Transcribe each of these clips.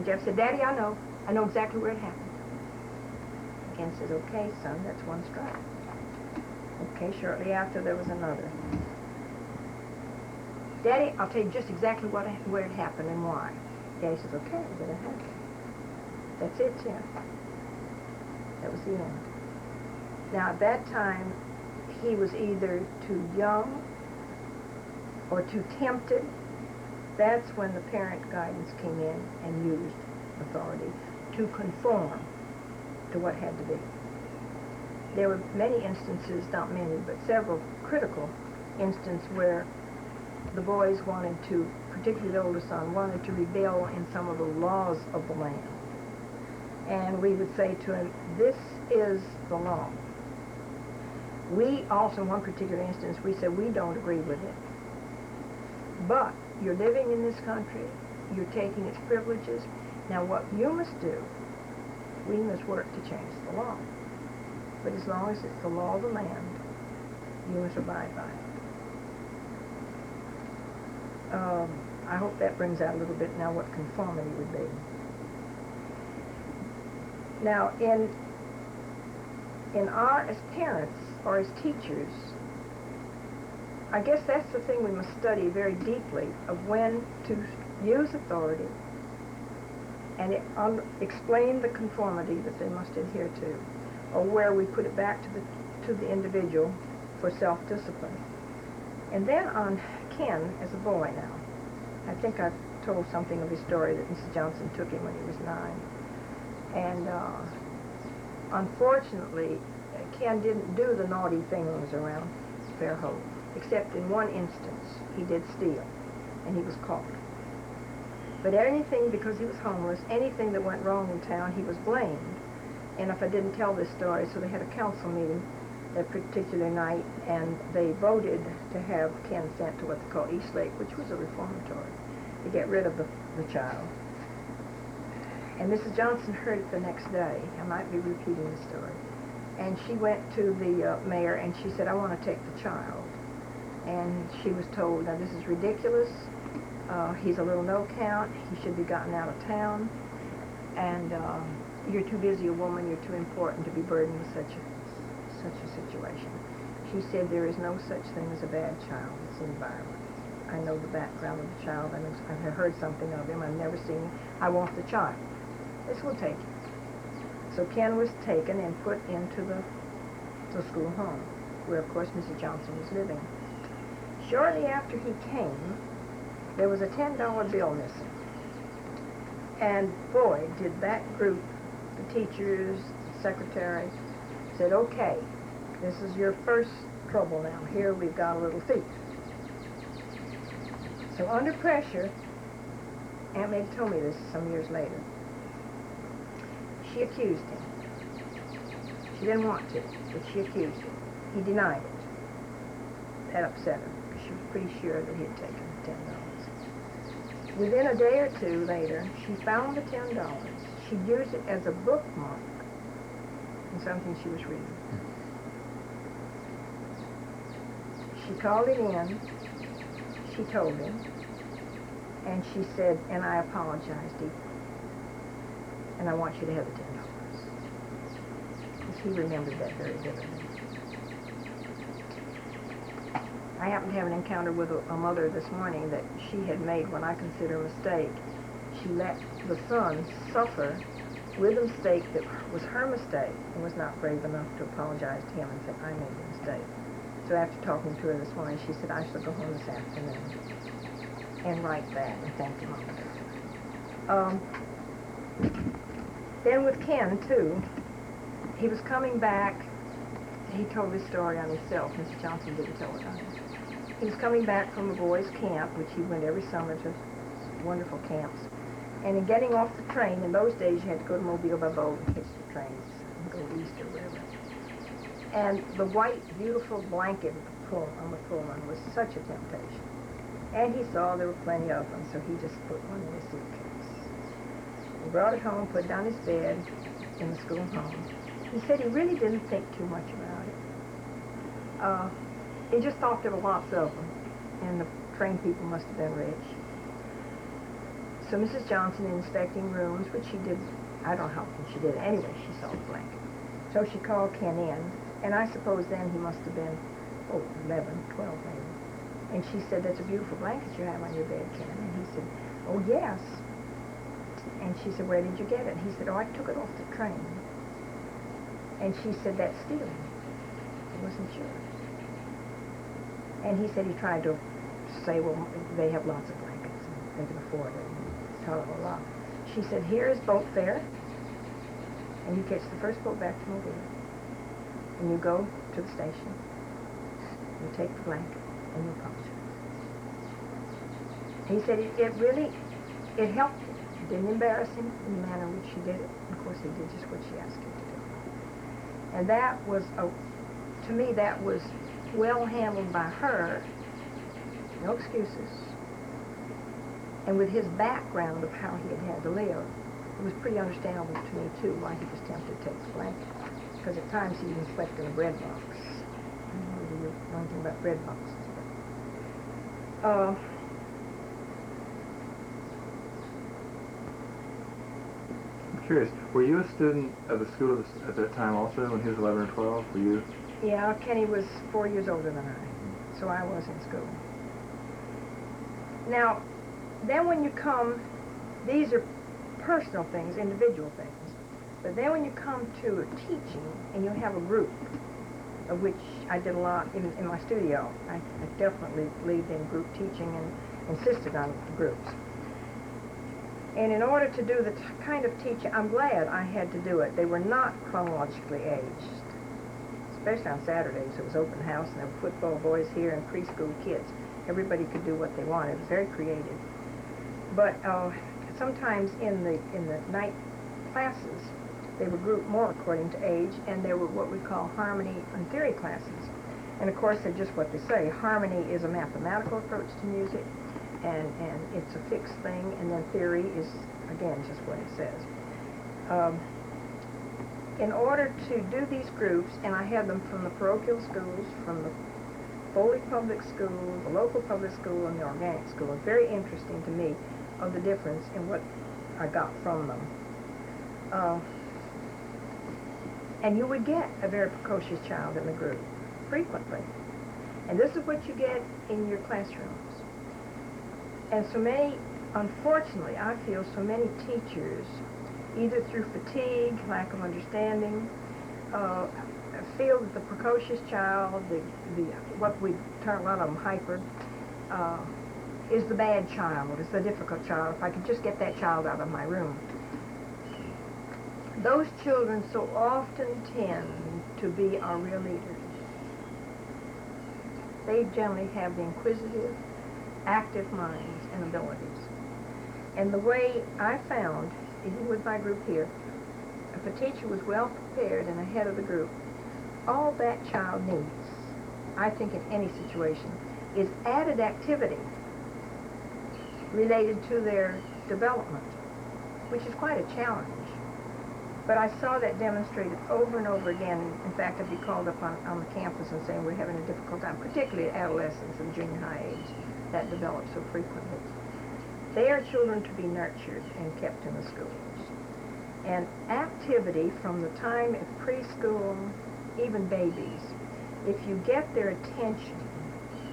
And Jeff said, Daddy, I know exactly where it happened. Ken says, okay, son, that's one strike. Okay, shortly after there was another. Daddy, I'll tell you just exactly where it happened and why. Daddy says, okay, then it happened. That's it, Jeff. That was the end. Now, at that time, he was either too young or too tempted. That's when the parent guidance came in and used authority to conform to what had to be. There were many instances, not many, but several critical instances where the boys wanted to, particularly the older son, wanted to rebel in some of the laws of the land. And we would say to him, this is the law. We also, in one particular instance, we said we don't agree with it. But you're living in this country, you're taking its privileges. Now what you must do, we must work to change the law. But as long as it's the law of the land, you must abide by it. I hope that brings out a little bit now what conformity would be. Now, as parents or as teachers, I guess that's the thing we must study very deeply, of when to use authority and explain the conformity that they must adhere to, or where we put it back to the individual for self-discipline. And then on Ken as a boy now, I think I've told something of his story that Mrs. Johnson took him when he was 9. And unfortunately, Ken didn't do the naughty things around Fairhope, except in one instance. He did steal, and he was caught. But anything, because he was homeless, anything that went wrong in town, he was blamed. And if I didn't tell this story, so they had a council meeting that particular night, and they voted to have Ken sent to what they call East Lake, which was a reformatory, to get rid of the child. And Mrs. Johnson heard it the next day. I might be repeating the story. And she went to the mayor and she said, I want to take the child. And she was told, now this is ridiculous. He's a little no count. He should be gotten out of town. And you're too busy a woman. You're too important to be burdened with such a situation. She said, there is no such thing as a bad child. It's the environment. I know the background of the child. I've heard something of him. I've never seen him. I want the child. This will take him. So Ken was taken and put into the school home, where, of course, Mrs. Johnson was living. Shortly after he came, there was a $10 bill missing. And boy, did that group, the teachers, the secretary, said, okay, this is your first trouble now. Here we've got a little thief. So under pressure, Aunt Meg told me this some years later, she accused him. She didn't want to, but she accused him. He denied it. That upset her, because she was pretty sure that he had taken $10. Within a day or two later, she found the $10. She used it as a bookmark in something she was reading. She called it in, she told him, and she said, and I apologize deeply. And I want you to have the $10. Because he remembered that very vividly. I happened to have an encounter with a mother this morning that she had made what I consider a mistake. She let the son suffer with a mistake that was her mistake and was not brave enough to apologize to him and say, I made the mistake. So after talking to her this morning, she said, I shall go home this afternoon and write that and thank him on that. Then with Ken, too, he was coming back. He told this story on himself. Mrs. Johnson didn't tell it on him. He was coming back from a boys' camp, which he went every summer to wonderful camps. And in getting off the train, in those days you had to go to Mobile by boat and catch the trains and go east or wherever. And the white, beautiful blanket on the Pullman was such a temptation. And he saw there were plenty of them, so he just put one in his suitcase. He brought it home, put it on his bed in the school home. He said he really didn't think too much about it. He just thought there were lots of them, and the train people must have been rich. So Mrs. Johnson, inspecting rooms, which she did, I don't know how often she did it. Anyway, she saw the blanket. So she called Ken in, and I suppose then he must have been, 11, 12 maybe. And she said, "That's a beautiful blanket you have on your bed, Ken." And he said, "Oh, yes." And she said, "Where did you get it?" And he said, "Oh, I took it off the train." And she said, "That's stealing." He wasn't sure. And he said he tried to say, "Well, they have lots of blankets, and they can afford it," and tell her a lot. She said, "Here is boat fare, and you catch the first boat back to Mobile, and you go to the station, you take the blanket, and you apologize." He said it helped him. It didn't embarrass him in the manner in which she did it. Of course, he did just what she asked him to do. And that was, to me, that was well handled by her, no excuses. And with his background of how he had to live, it was pretty understandable to me, too, why he was tempted to take the blanket. Because at times he even slept in a bread box. I don't know whether you know anything about bread boxes. I'm curious, were you a student of the school at that time also, when he was 11 or 12? Were you? Yeah, Kenny was 4 years older than I, so I was in school. Now, then when you come, these are personal things, individual things, but then when you come to teaching and you have a group, of which I did a lot in my studio, I definitely believed in group teaching and insisted on groups. And in order to do the kind of teaching, I'm glad I had to do it. They were not chronologically aged, especially on Saturdays. It was open house, and there were football boys here and preschool kids. Everybody could do what they wanted. It was very creative. But sometimes in the night classes, they were grouped more according to age, and there were what we call harmony and theory classes. And of course, they're just what they say. Harmony is a mathematical approach to music, and it's a fixed thing, and then theory is, again, just what it says. In order to do these groups, and I had them from the parochial schools, from the Foley Public School, the local public school, and the organic school. It's very interesting to me of the difference in what I got from them. And you would get a very precocious child in the group, frequently. And this is what you get in your classrooms. And so many, unfortunately, I feel so many teachers, either through fatigue, lack of understanding, feel that the precocious child, what we term, a lot of them hyper, is the bad child, is the difficult child. If I could just get that child out of my room. Those children so often tend to be our real leaders. They generally have the inquisitive, active minds and abilities. And the way I found, even with my group here, if a teacher was well prepared and ahead of the group, all that child needs, I think in any situation, is added activity related to their development, which is quite a challenge. But I saw that demonstrated over and over again. In fact, I'd be called up on the campus and saying we're having a difficult time, particularly at adolescence and junior high age, that develops so frequently. They are children to be nurtured and kept in the schools. And activity from the time of preschool, even babies, if you get their attention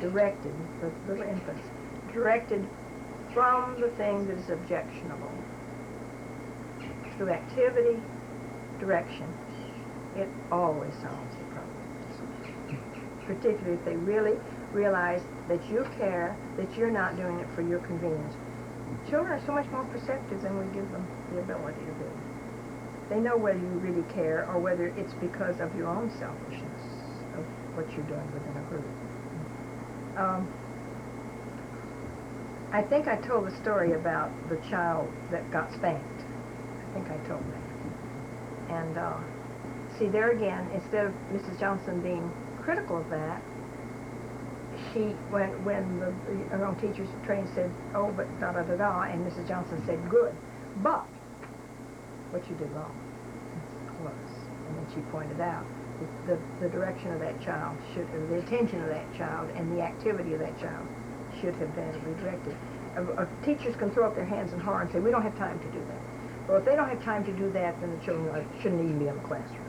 directed, the little infants, directed from the thing that is objectionable, through activity, direction, it always solves the problem. Particularly if they really realize that you care, that you're not doing it for your convenience. Children are so much more perceptive than we give them the ability to be. They know whether you really care or whether it's because of your own selfishness of what you're doing within a group. I think I told the story about the child that got spanked. I think I told that. And see, there again, instead of Mrs. Johnson being critical of that, she, when the own teacher's trained, said, "Oh, but da-da-da-da," and Mrs. Johnson said, "Good, but what you did wrong was," and then she pointed out the direction of that child should, or the attention of that child and the activity of that child should have been redirected. Teachers can throw up their hands in horror and say, we don't have time to do that. Well, if they don't have time to do that, then the children shouldn't even be in the classroom.